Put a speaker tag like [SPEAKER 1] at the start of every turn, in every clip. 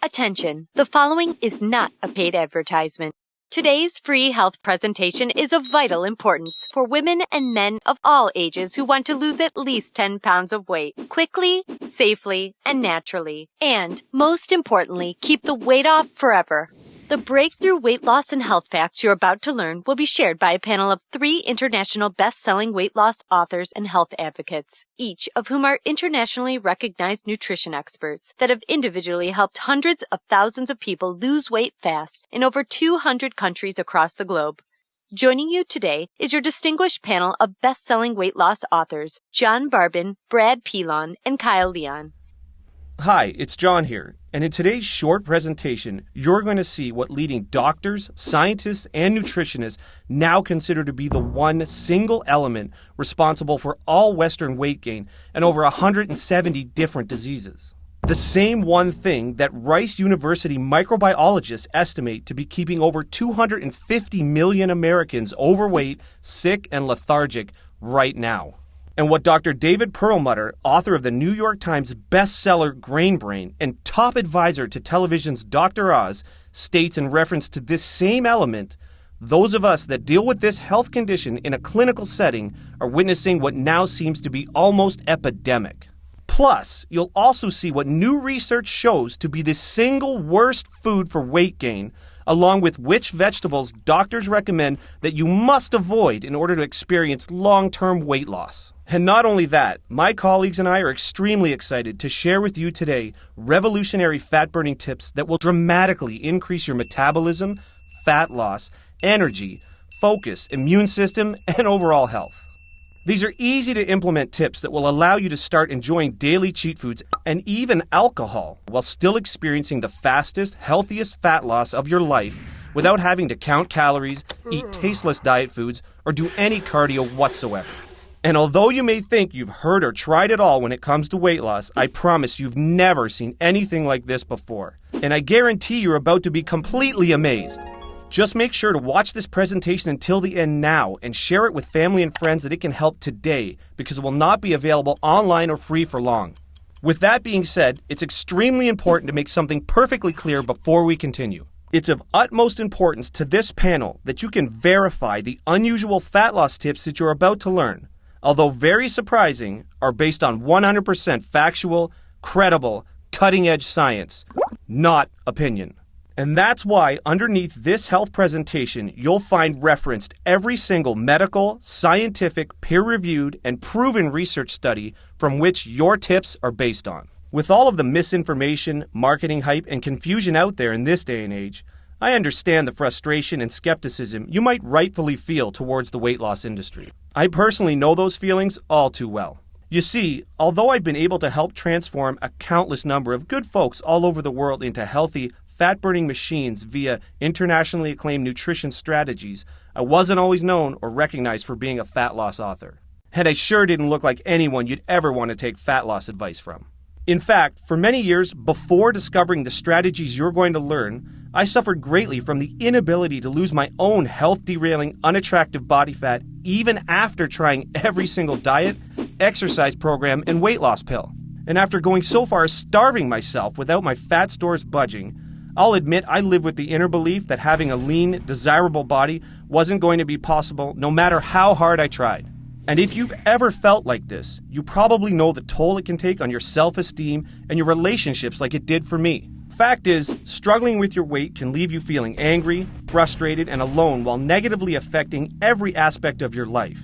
[SPEAKER 1] Attention, the following is not a paid advertisement. Today's free health presentation is of vital importance for women and men of all ages who want to lose at least 10 pounds of weight quickly, safely, and naturally. And, most importantly, keep the weight off forever. The breakthrough weight loss and health facts you're about to learn will be shared by a panel of 3 international best-selling weight loss authors and health advocates, each of whom are internationally recognized nutrition experts that have individually helped hundreds of thousands of people lose weight fast in over 200 countries across the globe. Joining you today is your distinguished panel of best-selling weight loss authors, John Barbin, Brad Pilon, and Kyle Leon.
[SPEAKER 2] Hi, it's John here, and in today's short presentation, you're going to see what leading doctors, scientists, and nutritionists now consider to be the one single element responsible for all Western weight gain and over 170 different diseases. The same one thing that Rice University microbiologists estimate to be keeping over 250 million Americans overweight, sick, and lethargic right now. And what Dr. David Perlmutter, author of the New York Times bestseller Grain Brain and top advisor to television's Dr. Oz, states in reference to this same element, those of us that deal with this health condition in a clinical setting are witnessing what now seems to be almost epidemic. Plus, you'll also see what new research shows to be the single worst food for weight gain, along with which vegetables doctors recommend that you must avoid in order to experience long-term weight loss. And not only that, my colleagues and I are extremely excited to share with you today revolutionary fat-burning tips that will dramatically increase your metabolism, fat loss, energy, focus, immune system, and overall health. These are easy to implement tips that will allow you to start enjoying daily cheat foods and even alcohol while still experiencing the fastest, healthiest fat loss of your life without having to count calories, eat tasteless diet foods, or do any cardio whatsoever. And although you may think you've heard or tried it all when it comes to weight loss, I promise you've never seen anything like this before. And I guarantee you're about to be completely amazed. Just make sure to watch this presentation until the end now and share it with family and friends that it can help today, because it will not be available online or free for long. With that being said, it's extremely important to make something perfectly clear before we continue. It's of utmost importance to this panel that you can verify the unusual fat loss tips that you're about to learn, although very surprising, are based on 100% factual, credible, cutting-edge science, not opinion. And that's why underneath this health presentation, you'll find referenced every single medical, scientific, peer-reviewed, and proven research study from which your tips are based on. With all of the misinformation, marketing hype, and confusion out there in this day and age, I understand the frustration and skepticism you might rightfully feel towards the weight loss industry. I personally know those feelings all too well. You see, although I've been able to help transform a countless number of good folks all over the world into healthy, fat-burning machines via internationally acclaimed nutrition strategies, I wasn't always known or recognized for being a fat loss author. And I sure didn't look like anyone you'd ever want to take fat loss advice from. In fact, for many years before discovering the strategies you're going to learn, I suffered greatly from the inability to lose my own health-derailing, unattractive body fat even after trying every single diet, exercise program, and weight loss pill. And after going so far as starving myself without my fat stores budging, I'll admit I live with the inner belief that having a lean, desirable body wasn't going to be possible no matter how hard I tried. And if you've ever felt like this, you probably know the toll it can take on your self-esteem and your relationships like it did for me. Fact is, struggling with your weight can leave you feeling angry, frustrated, and alone while negatively affecting every aspect of your life.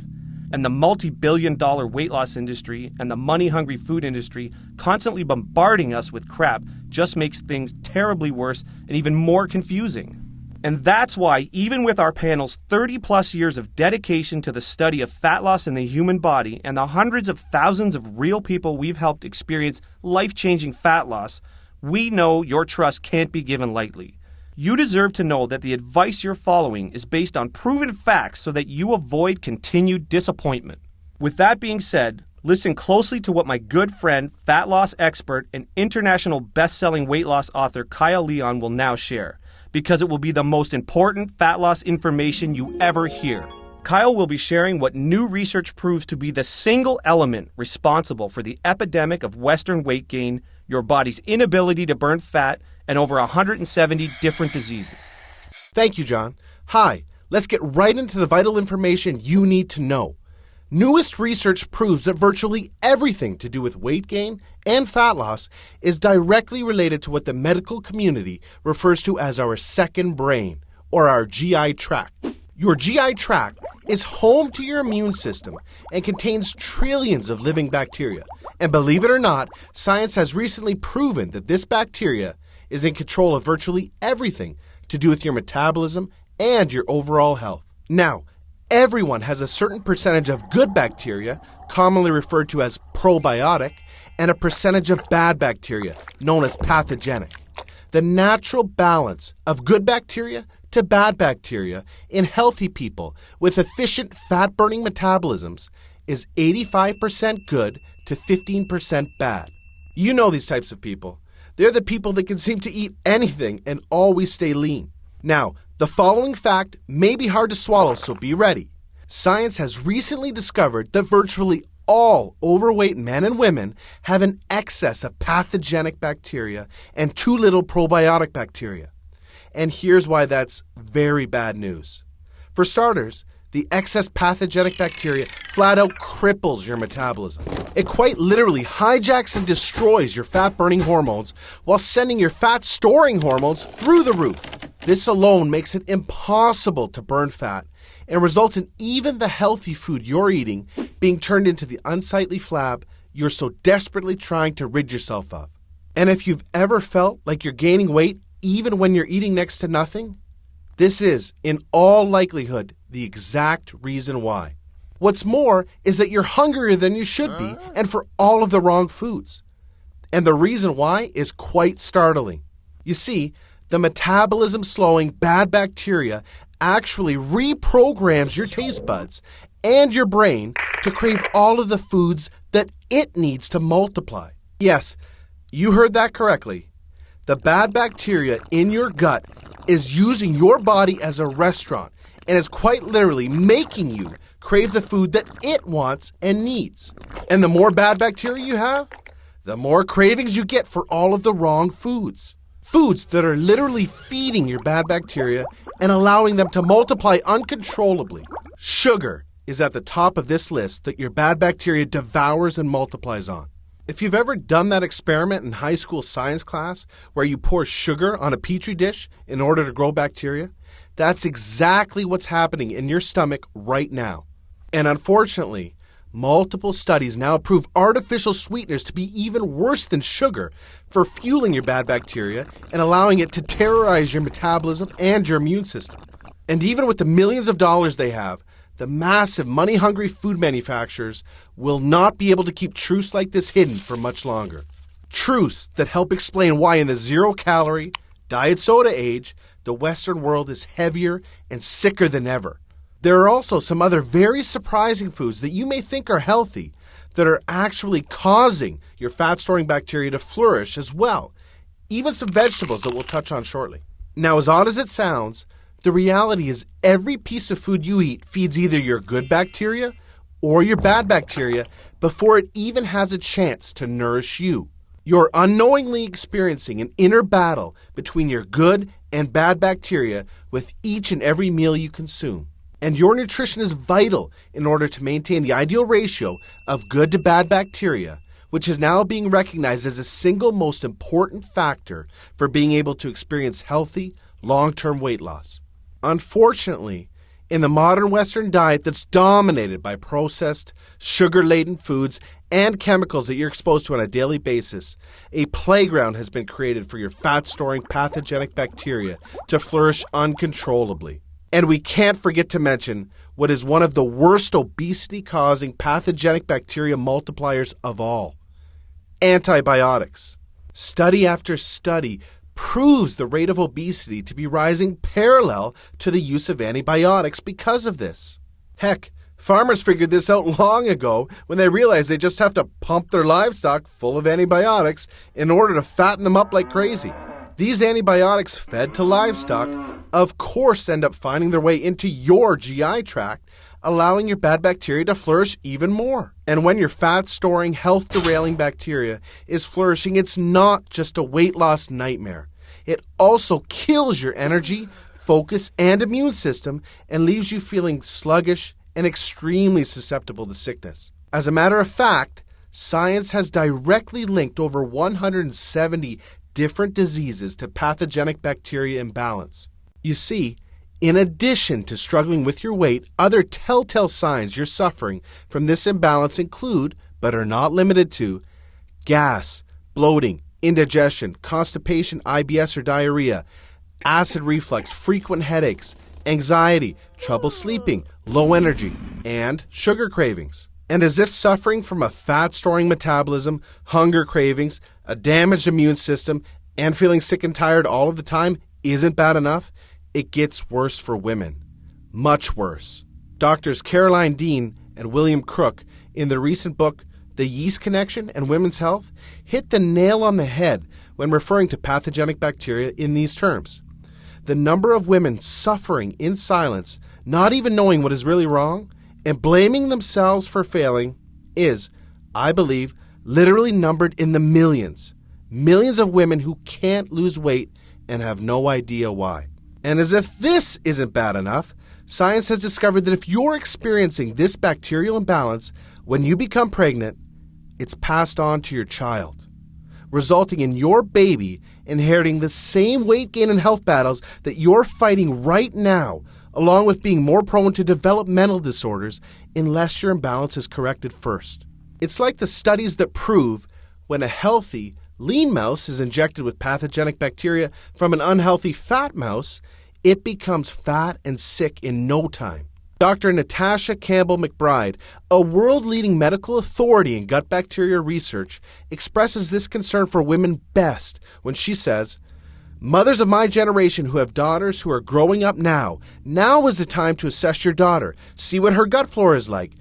[SPEAKER 2] And the multi-billion-dollar weight loss industry and the money-hungry food industry constantly bombarding us with crap just makes things terribly worse and even more confusing. And that's why, even with our panel's 30-plus years of dedication to the study of fat loss in the human body and the hundreds of thousands of real people we've helped experience life-changing fat loss, we know your trust can't be given lightly. You deserve to know that the advice you're following is based on proven facts so that you avoid continued disappointment. With that being said, listen closely to what my good friend, fat loss expert, and international best-selling weight loss author Kyle Leon will now share, because it will be the most important fat loss information you ever hear. Kyle will be sharing what new research proves to be the single element responsible for the epidemic of Western weight gain, your body's inability to burn fat, and over 170 different diseases.
[SPEAKER 3] Thank you, John. Hi, let's get right into the vital information you need to know. Newest research proves that virtually everything to do with weight gain and fat loss is directly related to what the medical community refers to as our second brain, or our GI tract. Your GI tract is home to your immune system and contains trillions of living bacteria. And believe it or not, science has recently proven that this bacteria is in control of virtually everything to do with your metabolism and your overall health. Now, everyone has a certain percentage of good bacteria, commonly referred to as probiotic, and a percentage of bad bacteria, known as pathogenic. The natural balance of good bacteria to bad bacteria in healthy people with efficient fat-burning metabolisms is 85% good to 15% bad. You know these types of people. They're the people that can seem to eat anything and always stay lean. Now, the following fact may be hard to swallow, so be ready. Science has recently discovered that virtually all overweight men and women have an excess of pathogenic bacteria and too little probiotic bacteria. And here's why that's very bad news. For starters, the excess pathogenic bacteria flat out cripples your metabolism. It quite literally hijacks and destroys your fat-burning hormones while sending your fat-storing hormones through the roof. This alone makes it impossible to burn fat and results in even the healthy food you're eating being turned into the unsightly flab you're so desperately trying to rid yourself of. And if you've ever felt like you're gaining weight even when you're eating next to nothing, this is, in all likelihood, the exact reason why. What's more is that you're hungrier than you should be, and for all of the wrong foods. And the reason why is quite startling. You see, the metabolism-slowing bad bacteria actually reprograms your taste buds and your brain to crave all of the foods that it needs to multiply. Yes, you heard that correctly. The bad bacteria in your gut is using your body as a restaurant and is quite literally making you crave the food that it wants and needs. And the more bad bacteria you have, the more cravings you get for all of the wrong foods. Foods that are literally feeding your bad bacteria and allowing them to multiply uncontrollably. Sugar is at the top of this list that your bad bacteria devours and multiplies on. If you've ever done that experiment in high school science class where you pour sugar on a petri dish in order to grow bacteria, that's exactly what's happening in your stomach right now. And unfortunately, multiple studies now prove artificial sweeteners to be even worse than sugar for fueling your bad bacteria and allowing it to terrorize your metabolism and your immune system. And even with the millions of dollars they have, the massive money-hungry food manufacturers will not be able to keep truths like this hidden for much longer. Truths that help explain why in the zero-calorie, diet soda age, the Western world is heavier and sicker than ever. There are also some other very surprising foods that you may think are healthy that are actually causing your fat-storing bacteria to flourish as well. Even some vegetables that we'll touch on shortly. Now, as odd as it sounds, the reality is every piece of food you eat feeds either your good bacteria or your bad bacteria before it even has a chance to nourish you. You're unknowingly experiencing an inner battle between your good and bad bacteria with each and every meal you consume. And your nutrition is vital in order to maintain the ideal ratio of good to bad bacteria, which is now being recognized as the single most important factor for being able to experience healthy, long-term weight loss. Unfortunately, in the modern Western diet that's dominated by processed, sugar-laden foods and chemicals that you're exposed to on a daily basis, a playground has been created for your fat-storing pathogenic bacteria to flourish uncontrollably. And we can't forget to mention what is one of the worst obesity-causing pathogenic bacteria multipliers of all: antibiotics. Study after study proves the rate of obesity to be rising parallel to the use of antibiotics because of this. Heck, farmers figured this out long ago when they realized they just have to pump their livestock full of antibiotics in order to fatten them up like crazy. These antibiotics fed to livestock, of course, end up finding their way into your GI tract, allowing your bad bacteria to flourish even more. And when your fat-storing, health-derailing bacteria is flourishing, it's not just a weight loss nightmare. It also kills your energy, focus, and immune system and leaves you feeling sluggish and extremely susceptible to sickness. As a matter of fact, science has directly linked over 170 different diseases to pathogenic bacteria imbalance. You see, in addition to struggling with your weight, other telltale signs you're suffering from this imbalance include, but are not limited to, gas, bloating, indigestion, constipation, IBS or diarrhea, acid reflux, frequent headaches, anxiety, trouble sleeping, low energy, and sugar cravings. And as if suffering from a fat-storing metabolism, hunger cravings, a damaged immune system, and feeling sick and tired all of the time isn't bad enough, it gets worse for women. Much worse. Doctors Caroline Dean and William Crook, in their recent book, The Yeast Connection and Women's Health, hit the nail on the head when referring to pathogenic bacteria in these terms. The number of women suffering in silence, not even knowing what is really wrong, and blaming themselves for failing is, I believe, literally numbered in the millions. Millions of women who can't lose weight and have no idea why. And as if this isn't bad enough, science has discovered that if you're experiencing this bacterial imbalance when you become pregnant, it's passed on to your child, resulting in your baby inheriting the same weight gain and health battles that you're fighting right now, along with being more prone to developmental disorders unless your imbalance is corrected first. It's like the studies that prove when a healthy, lean mouse is injected with pathogenic bacteria from an unhealthy fat mouse, it becomes fat and sick in no time. Dr. Natasha Campbell McBride, a world-leading medical authority in gut bacteria research, expresses this concern for women best when she says, "Mothers of my generation who have daughters who are growing up now is the time to assess your daughter, see what her gut flora is like.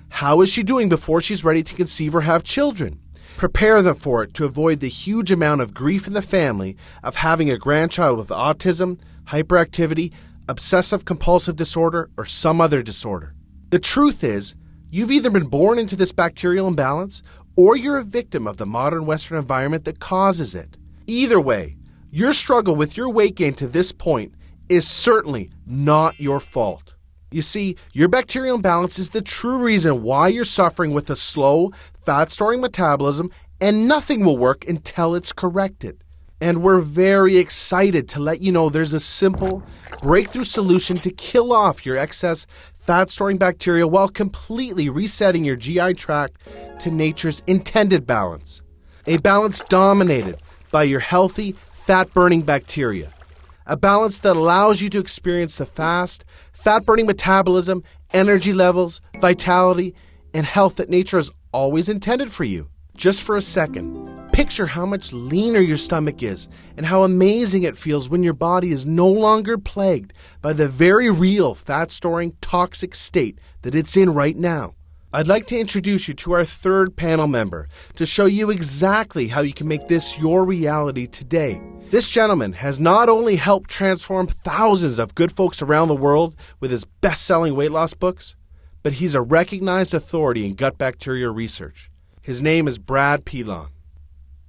[SPEAKER 3] How is she doing before she's ready to conceive or have children? Prepare them for it to avoid the huge amount of grief in the family of having a grandchild with autism, hyperactivity, obsessive-compulsive disorder, or some other disorder. The truth is, you've either been born into this bacterial imbalance or you're a victim of the modern Western environment that causes it. Either way, your struggle with your weight gain to this point is certainly not your fault. You see, your bacterial imbalance is the true reason why you're suffering with a slow, fat-storing metabolism, and nothing will work until it's corrected. And we're very excited to let you know there's a simple, breakthrough solution to kill off your excess fat-storing bacteria while completely resetting your GI tract to nature's intended balance. A balance dominated by your healthy, fat-burning bacteria. A balance that allows you to experience the fast, fat-burning metabolism, energy levels, vitality, and health that nature has always intended for you. Just for a second, picture how much leaner your stomach is and how amazing it feels when your body is no longer plagued by the very real fat-storing toxic state that it's in right now. I'd like to introduce you to our third panel member to show you exactly how you can make this your reality today. This gentleman has not only helped transform thousands of good folks around the world with his best-selling weight loss books, but he's a recognized authority in gut bacteria research. His name is Brad Pilon.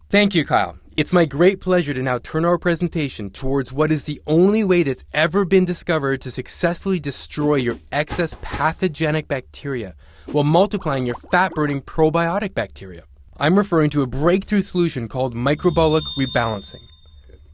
[SPEAKER 4] Thank you, Kyle. It's my great pleasure to now turn our presentation towards what is the only way that's ever been discovered to successfully destroy your excess pathogenic bacteria while multiplying your fat-burning probiotic bacteria. I'm referring to a breakthrough solution called microbiologic rebalancing.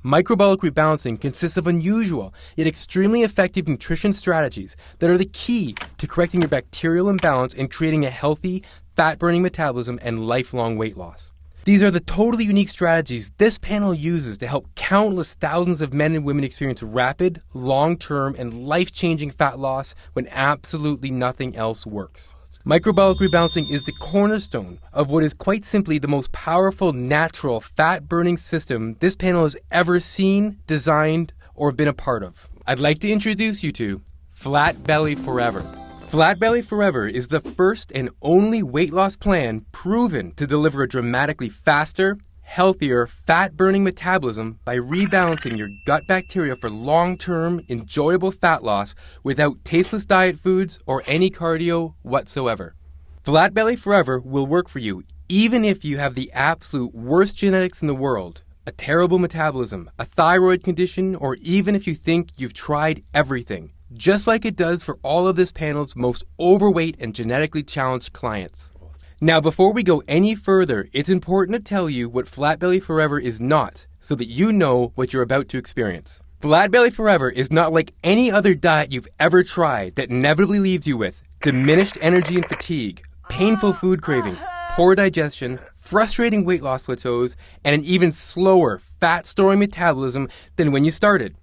[SPEAKER 4] Microbiologic rebalancing consists of unusual yet extremely effective nutrition strategies that are the key to correcting your bacterial imbalance and creating a healthy, fat-burning metabolism and lifelong weight loss. These are the totally unique strategies this panel uses to help countless thousands of men and women experience rapid, long-term, and life-changing fat loss when absolutely nothing else works. Microbiologic rebalancing is the cornerstone of what is quite simply the most powerful natural fat-burning system this panel has ever seen, designed, or been a part of. I'd like to introduce you to Flat Belly Forever. Flat Belly Forever is the first and only weight loss plan proven to deliver a dramatically faster, healthier, fat-burning metabolism by rebalancing your gut bacteria for long-term, enjoyable fat loss without tasteless diet foods or any cardio whatsoever. Flat Belly Forever will work for you even if you have the absolute worst genetics in the world, a terrible metabolism, a thyroid condition, or even if you think you've tried everything, just like it does for all of this panel's most overweight and genetically challenged clients. Now, before we go any further, it's important to tell you what Flat Belly Forever is not, so that you know what you're about to experience. Flat Belly Forever is not like any other diet you've ever tried that inevitably leaves you with diminished energy and fatigue, painful food cravings, poor digestion, frustrating weight loss plateaus, and an even slower fat-storing metabolism than when you started.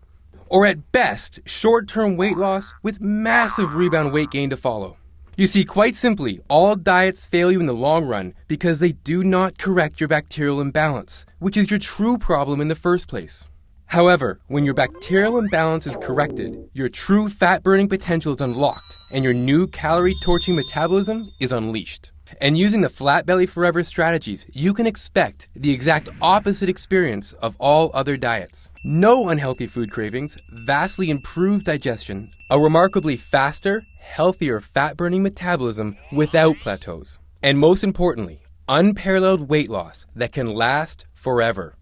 [SPEAKER 4] Or at best, short-term weight loss with massive rebound weight gain to follow. You see, quite simply, all diets fail you in the long run because they do not correct your bacterial imbalance, which is your true problem in the first place. However, when your bacterial imbalance is corrected, your true fat-burning potential is unlocked, and your new calorie-torching metabolism is unleashed. And using the Flat Belly Forever strategies, you can expect the exact opposite experience of all other diets. No unhealthy food cravings, vastly improved digestion, a remarkably faster, healthier fat-burning metabolism without plateaus. And most importantly, unparalleled weight loss that can last forever.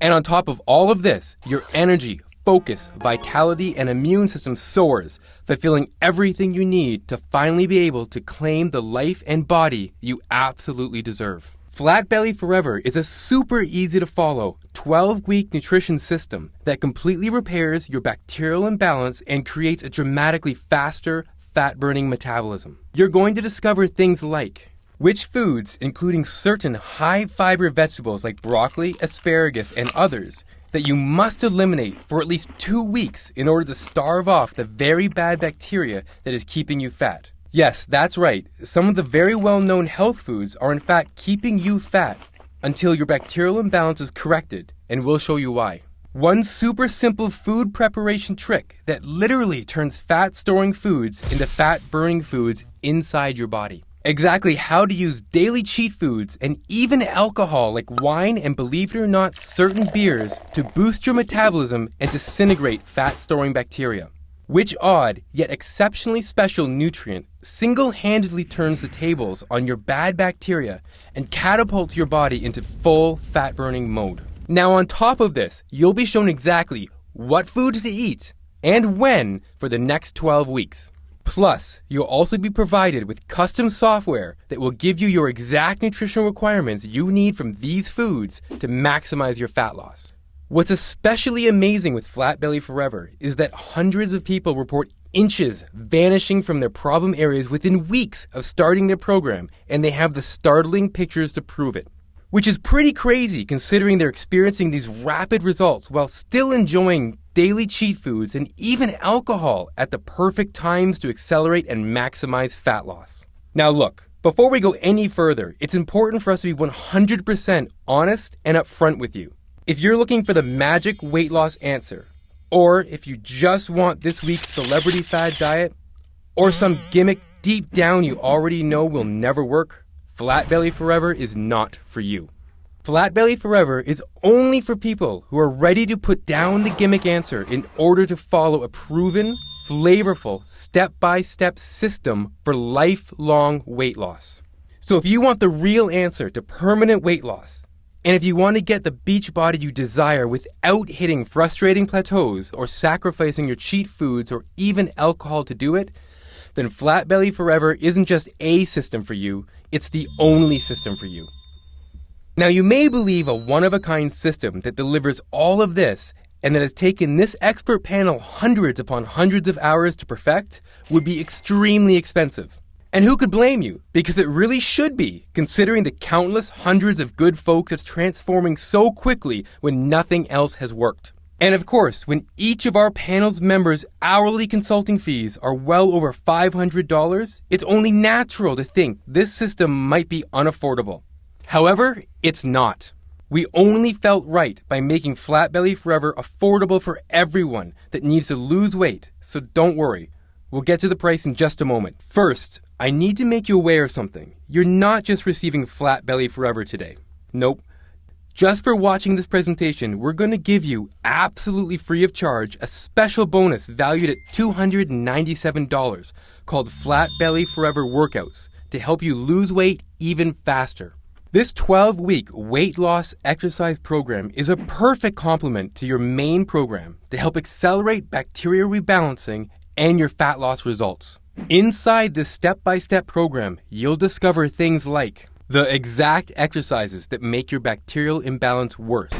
[SPEAKER 4] And on top of all of this, your energy, focus, vitality, and immune system soars, fulfilling everything you need to finally be able to claim the life and body you absolutely deserve. Flat Belly Forever is a super easy to follow 12-week nutrition system that completely repairs your bacterial imbalance and creates a dramatically faster, fat-burning metabolism. You're going to discover things like which foods, including certain high-fiber vegetables like broccoli, asparagus, and others, that you must eliminate for at least 2 weeks in order to starve off the very bad bacteria that is keeping you fat. Yes, that's right. Some of the very well-known health foods are in fact keeping you fat until your bacterial imbalance is corrected, and we'll show you why. One super simple food preparation trick that literally turns fat-storing foods into fat-burning foods inside your body. Exactly how to use daily cheat foods and even alcohol like wine and, believe it or not, certain beers to boost your metabolism and disintegrate fat-storing bacteria. Which odd, yet exceptionally special nutrient single-handedly turns the tables on your bad bacteria and catapults your body into full fat-burning mode. Now on top of this, you'll be shown exactly what foods to eat and when for the next 12 weeks. Plus, you'll also be provided with custom software that will give you your exact nutritional requirements you need from these foods to maximize your fat loss. What's especially amazing with Flat Belly Forever is that hundreds of people report inches vanishing from their problem areas within weeks of starting their program, and they have the startling pictures to prove it. Which is pretty crazy considering they're experiencing these rapid results while still enjoying daily cheat foods and even alcohol at the perfect times to accelerate and maximize fat loss. Now look, before we go any further, it's important for us to be 100% honest and upfront with you. If you're looking for the magic weight loss answer, or if you just want this week's celebrity fad diet, or some gimmick deep down you already know will never work, Flat Belly Forever is not for you. Flat Belly Forever is only for people who are ready to put down the gimmick answer in order to follow a proven, flavorful, step-by-step system for lifelong weight loss. So if you want the real answer to permanent weight loss, and if you want to get the beach body you desire without hitting frustrating plateaus or sacrificing your cheat foods or even alcohol to do it, then Flat Belly Forever isn't just a system for you, it's the only system for you. Now, you may believe a one-of-a-kind system that delivers all of this and that has taken this expert panel hundreds upon hundreds of hours to perfect would be extremely expensive. And who could blame you? Because it really should be, considering the countless hundreds of good folks it's transforming so quickly when nothing else has worked. And of course, when each of our panel's members' hourly consulting fees are well over $500, it's only natural to think this system might be unaffordable. However, it's not. We only felt right by making Flat Belly Forever affordable for everyone that needs to lose weight, so don't worry. We'll get to the price in just a moment. First, I need to make you aware of something. You're not just receiving Flat Belly Forever today. Nope. Just for watching this presentation, we're going to give you, absolutely free of charge, a special bonus valued at $297 called Flat Belly Forever Workouts to help you lose weight even faster. This 12-week weight loss exercise program is a perfect complement to your main program to help accelerate bacteria rebalancing and your fat loss results. Inside this step-by-step program, you'll discover things like the exact exercises that make your bacterial imbalance worse.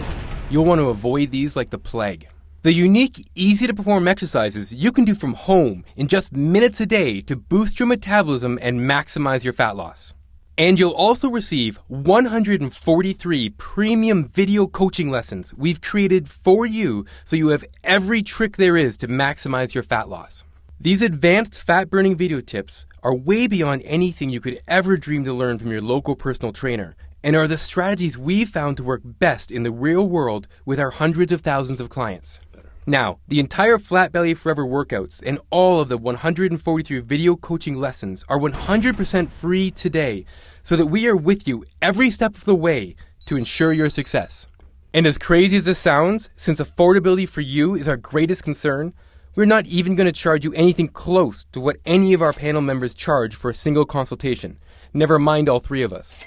[SPEAKER 4] You'll want to avoid these like the plague. The unique, easy-to-perform exercises you can do from home in just minutes a day to boost your metabolism and maximize your fat loss. And you'll also receive 143 premium video coaching lessons we've created for you so you have every trick there is to maximize your fat loss. These advanced fat-burning video tips are way beyond anything you could ever dream to learn from your local personal trainer and are the strategies we've found to work best in the real world with our hundreds of thousands of clients. Now, the entire Flat Belly Forever workouts and all of the 143 video coaching lessons are 100% free today so that we are with you every step of the way to ensure your success. And as crazy as this sounds, since affordability for you is our greatest concern, we're not even going to charge you anything close to what any of our panel members charge for a single consultation, never mind all three of us.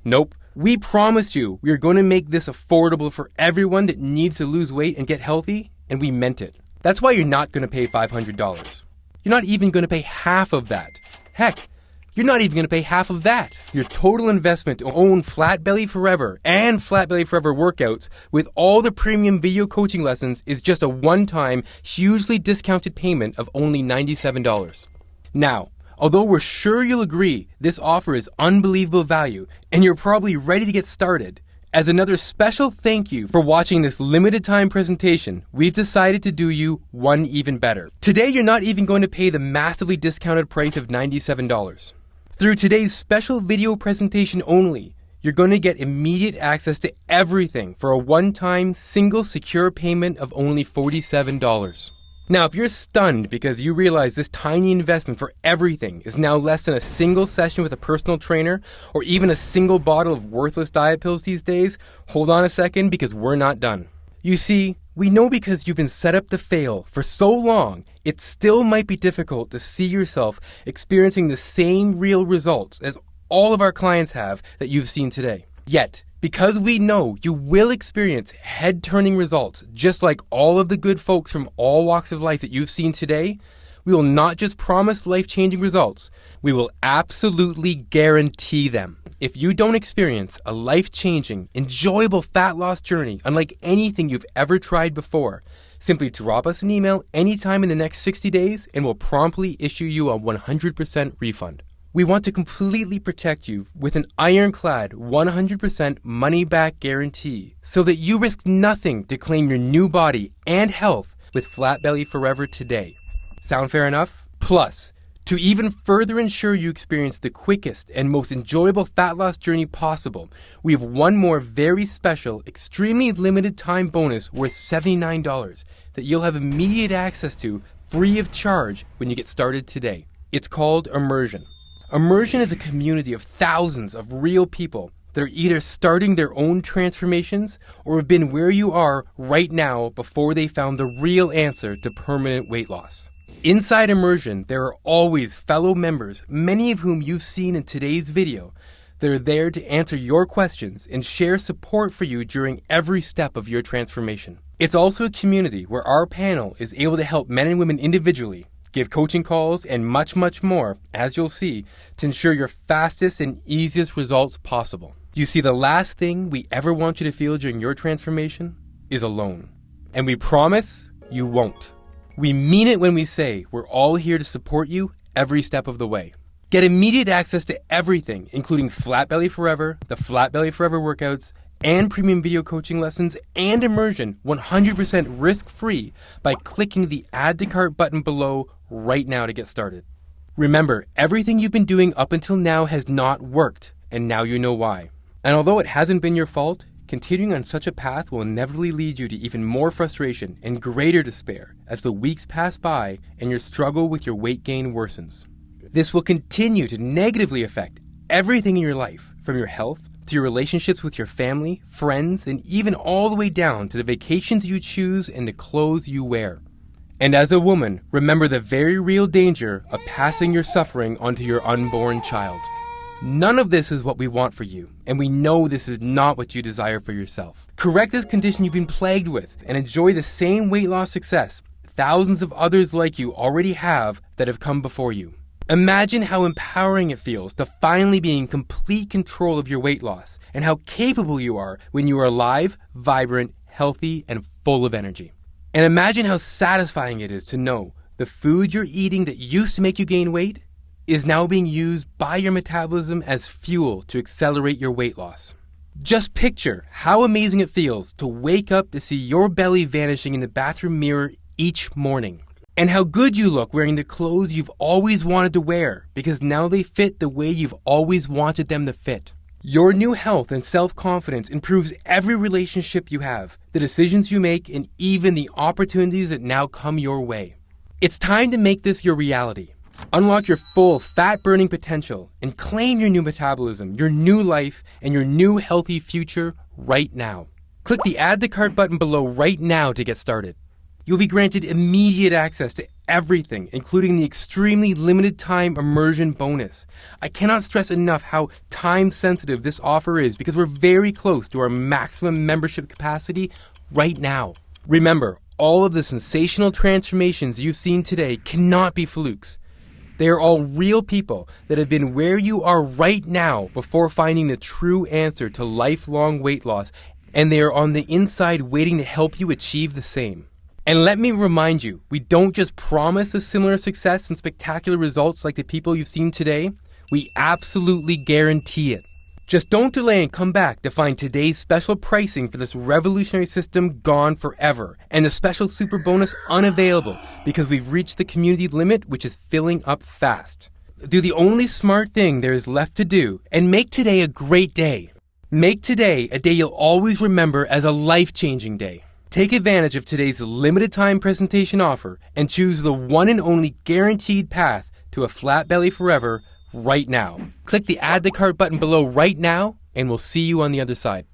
[SPEAKER 4] Nope. We promised you we are going to make this affordable for everyone that needs to lose weight and get healthy, and we meant it. That's why you're not going to pay $500. You're not even going to pay half of that. Heck, you're not even going to pay half of that. Your total investment to own Flat Belly Forever and Flat Belly Forever workouts with all the premium video coaching lessons is just a one-time, hugely discounted payment of only $97. Now, although we're sure you'll agree this offer is unbelievable value and you're probably ready to get started, as another special thank you for watching this limited time presentation, we've decided to do you one even better. Today you're not even going to pay the massively discounted price of $97. Through today's special video presentation only, you're going to get immediate access to everything for a one-time, single, secure payment of only $47. Now, if you're stunned because you realize this tiny investment for everything is now less than a single session with a personal trainer or even a single bottle of worthless diet pills these days, hold on a second because we're not done. You see, we know because you've been set up to fail for so long, it still might be difficult to see yourself experiencing the same real results as all of our clients have that you've seen today. Yet, because we know you will experience head-turning results just like all of the good folks from all walks of life that you've seen today, we will not just promise life-changing results, we will absolutely guarantee them. If you don't experience a life-changing, enjoyable fat loss journey unlike anything you've ever tried before, simply drop us an email anytime in the next 60 days and we'll promptly issue you a 100% refund. We want to completely protect you with an ironclad 100% money-back guarantee so that you risk nothing to claim your new body and health with Flat Belly Forever today. Sound fair enough? Plus, to even further ensure you experience the quickest and most enjoyable fat loss journey possible, we have one more very special, extremely limited time bonus worth $79 that you'll have immediate access to free of charge when you get started today. It's called Immersion. Immersion is a community of thousands of real people that are either starting their own transformations or have been where you are right now before they found the real answer to permanent weight loss. Inside Immersion, there are always fellow members, many of whom you've seen in today's video, that are there to answer your questions and share support for you during every step of your transformation. It's also a community where our panel is able to help men and women individually, give coaching calls, and much, much more, as you'll see, to ensure your fastest and easiest results possible. You see, the last thing we ever want you to feel during your transformation is alone. And we promise you won't. We mean it when we say we're all here to support you every step of the way. Get immediate access to everything, including Flat Belly Forever, the Flat Belly Forever workouts, and premium video coaching lessons, and Immersion 100% risk-free by clicking the Add to Cart button below right now to get started. Remember, everything you've been doing up until now has not worked, and now you know why. And although it hasn't been your fault, continuing on such a path will inevitably lead you to even more frustration and greater despair as the weeks pass by and your struggle with your weight gain worsens. This will continue to negatively affect everything in your life, from your health to your relationships with your family, friends, and even all the way down to the vacations you choose and the clothes you wear. And as a woman, remember the very real danger of passing your suffering onto your unborn child. None of this is what we want for you, and we know this is not what you desire for yourself. Correct this condition you've been plagued with and enjoy the same weight loss success thousands of others like you already have that have come before you. Imagine how empowering it feels to finally be in complete control of your weight loss and how capable you are when you are alive, vibrant, healthy, and full of energy. And imagine how satisfying it is to know the food you're eating that used to make you gain weight is now being used by your metabolism as fuel to accelerate your weight loss. Just picture how amazing it feels to wake up to see your belly vanishing in the bathroom mirror each morning. And how good you look wearing the clothes you've always wanted to wear because now they fit the way you've always wanted them to fit. Your new health and self-confidence improves every relationship you have, the decisions you make, and even the opportunities that now come your way. It's time to make this your reality. Unlock your full fat-burning potential and claim your new metabolism, your new life, and your new healthy future right now. Click the Add to Cart button below right now to get started. You'll be granted immediate access to everything, including the extremely limited time immersion bonus. I cannot stress enough how time-sensitive this offer is because we're very close to our maximum membership capacity right now. Remember, all of the sensational transformations you've seen today cannot be flukes. They are all real people that have been where you are right now before finding the true answer to lifelong weight loss, and they are on the inside waiting to help you achieve the same. And let me remind you, we don't just promise a similar success and spectacular results like the people you've seen today, we absolutely guarantee it. Just don't delay and come back to find today's special pricing for this revolutionary system gone forever, and the special super bonus unavailable because we've reached the community limit, which is filling up fast. Do the only smart thing there is left to do and make today a great day. Make today a day you'll always remember as a life-changing day. Take advantage of today's limited time presentation offer and choose the one and only guaranteed path to a flat belly forever right now. Click the Add to Cart button below right now and we'll see you on the other side.